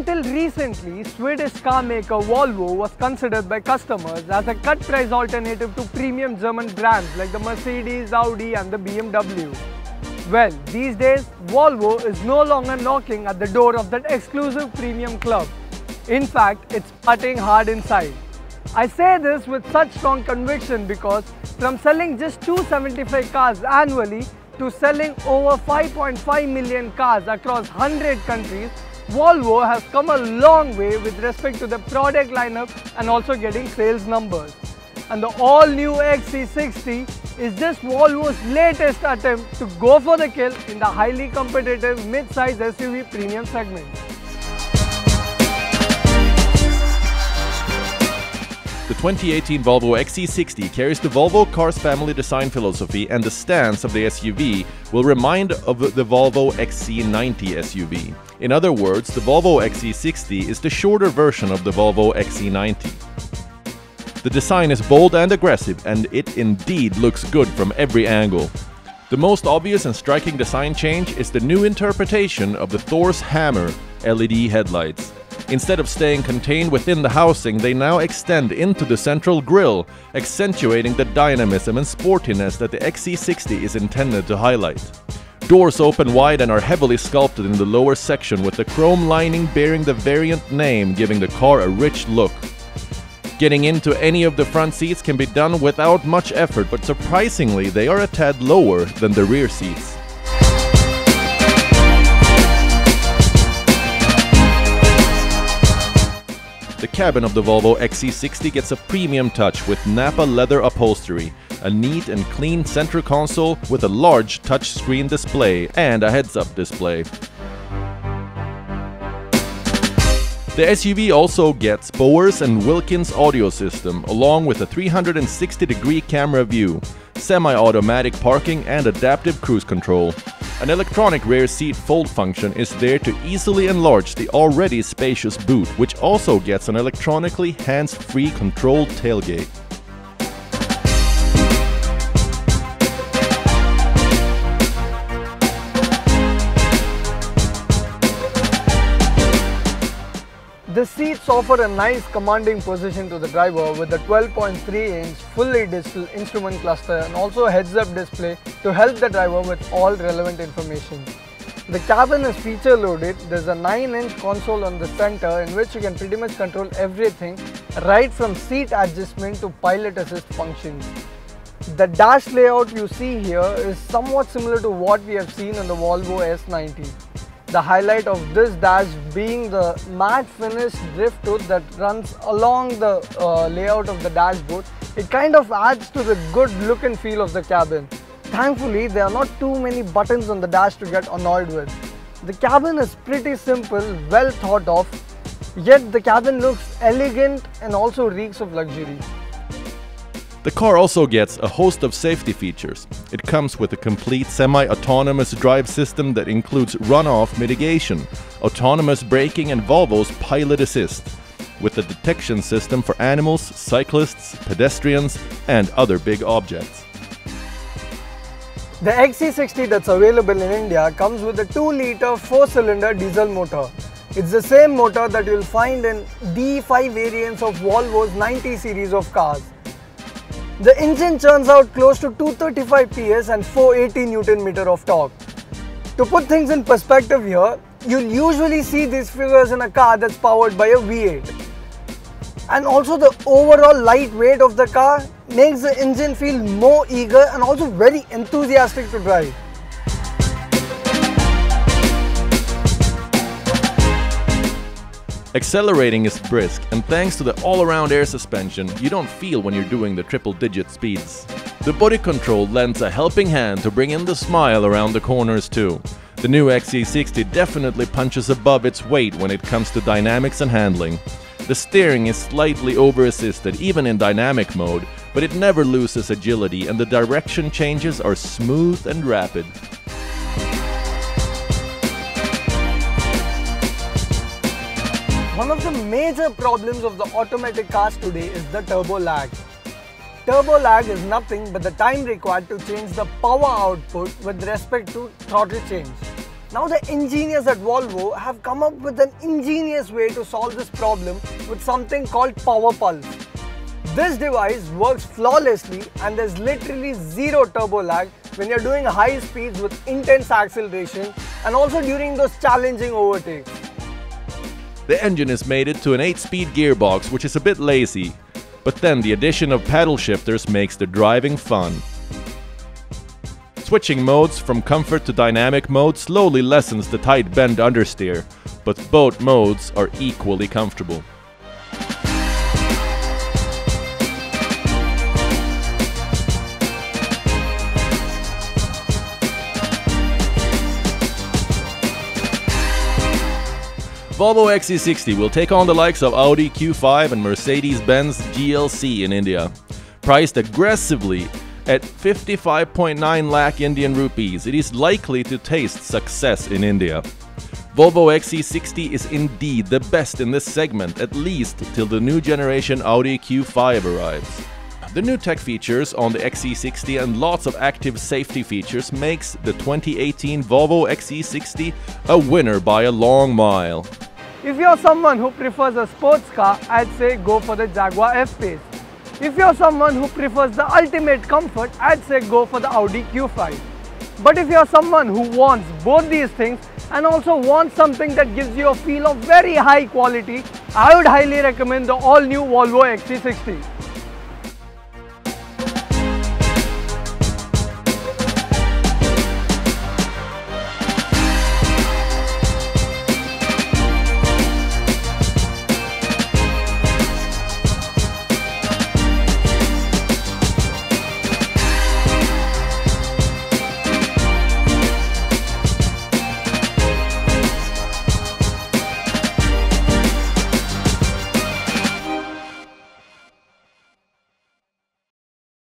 Until recently, Swedish car maker Volvo was considered by customers as a cut-price alternative to premium German brands like the Mercedes, Audi and the BMW. Well, these days, Volvo is no longer knocking at the door of that exclusive premium club. In fact, it's partying hard inside. I say this with such strong conviction because from selling just 275 cars annually to selling over 5.5 million cars across 100 countries, Volvo has come a long way with respect to the product lineup and also getting sales numbers. And the all-new XC60 is just Volvo's latest attempt to go for the kill in the highly competitive mid-size SUV premium segment. The 2018 Volvo XC60 carries the Volvo Cars family design philosophy, and the stance of the SUV will remind of the Volvo XC90 SUV. In other words, the Volvo XC60 is the shorter version of the Volvo XC90. The design is bold and aggressive, and it indeed looks good from every angle. The most obvious and striking design change is the new interpretation of the Thor's Hammer LED headlights. Instead of staying contained within the housing, they now extend into the central grille, accentuating the dynamism and sportiness that the XC60 is intended to highlight. Doors open wide and are heavily sculpted in the lower section, with the chrome lining bearing the variant name, giving the car a rich look. Getting into any of the front seats can be done without much effort, but surprisingly they are a tad lower than the rear seats. The cabin of the Volvo XC60 gets a premium touch with Napa leather upholstery, a neat and clean center console with a large touchscreen display and a heads-up display. The SUV also gets Bowers & Wilkins audio system, along with a 360-degree camera view, semi-automatic parking and adaptive cruise control. An electronic rear seat fold function is there to easily enlarge the already spacious boot, which also gets an electronically hands-free controlled tailgate. The seats offer a nice commanding position to the driver with a 12.3-inch fully digital instrument cluster and also a heads-up display to help the driver with all relevant information. The cabin is feature loaded. There's a 9-inch console on the center in which you can pretty much control everything, right from seat adjustment to pilot assist functions. The dash layout you see here is somewhat similar to what we have seen on the Volvo S90. The highlight of this dash being the matte finish drift hood that runs along the layout of the dashboard. It kind of adds to the good look and feel of the cabin. Thankfully, there are not too many buttons on the dash to get annoyed with. The cabin is pretty simple, well thought of, yet the cabin looks elegant and also reeks of luxury. The car also gets a host of safety features. It comes with a complete semi-autonomous drive system that includes runoff mitigation, autonomous braking and Volvo's Pilot Assist, with a detection system for animals, cyclists, pedestrians and other big objects. The XC60 that's available in India comes with a 2-liter 4-cylinder diesel motor. It's the same motor that you'll find in D5 variants of Volvo's 90 series of cars. The engine churns out close to 235 PS and 480 Nm of torque. To put things in perspective here, you'll usually see these figures in a car that's powered by a V8. And also the overall light weight of the car makes the engine feel more eager and also very enthusiastic to drive. Accelerating is brisk, and thanks to the all-around air suspension, you don't feel when you're doing the triple-digit speeds. The body control lends a helping hand to bring in the smile around the corners too. The new XC60 definitely punches above its weight when it comes to dynamics and handling. The steering is slightly over-assisted even in dynamic mode, but it never loses agility and the direction changes are smooth and rapid. One of the major problems of the automatic cars today is the turbo lag. Turbo lag is nothing but the time required to change the power output with respect to throttle change. Now the engineers at Volvo have come up with an ingenious way to solve this problem with something called Power Pulse. This device works flawlessly and there's literally zero turbo lag when you're doing high speeds with intense acceleration and also during those challenging overtakes. The engine is mated to an 8-speed gearbox, which is a bit lazy, but then the addition of paddle shifters makes the driving fun. Switching modes from comfort to dynamic mode slowly lessens the tight bend understeer, but both modes are equally comfortable. Volvo XC60 will take on the likes of Audi Q5 and Mercedes-Benz GLC in India. Priced aggressively at 55.9 lakh Indian rupees, it is likely to taste success in India. Volvo XC60 is indeed the best in this segment, at least till the new generation Audi Q5 arrives. The new tech features on the XC60 and lots of active safety features makes the 2018 Volvo XC60 a winner by a long mile. If you're someone who prefers a sports car, I'd say go for the Jaguar F-Pace. If you're someone who prefers the ultimate comfort, I'd say go for the Audi Q5. But if you're someone who wants both these things and also wants something that gives you a feel of very high quality, I would highly recommend the all-new Volvo XC60.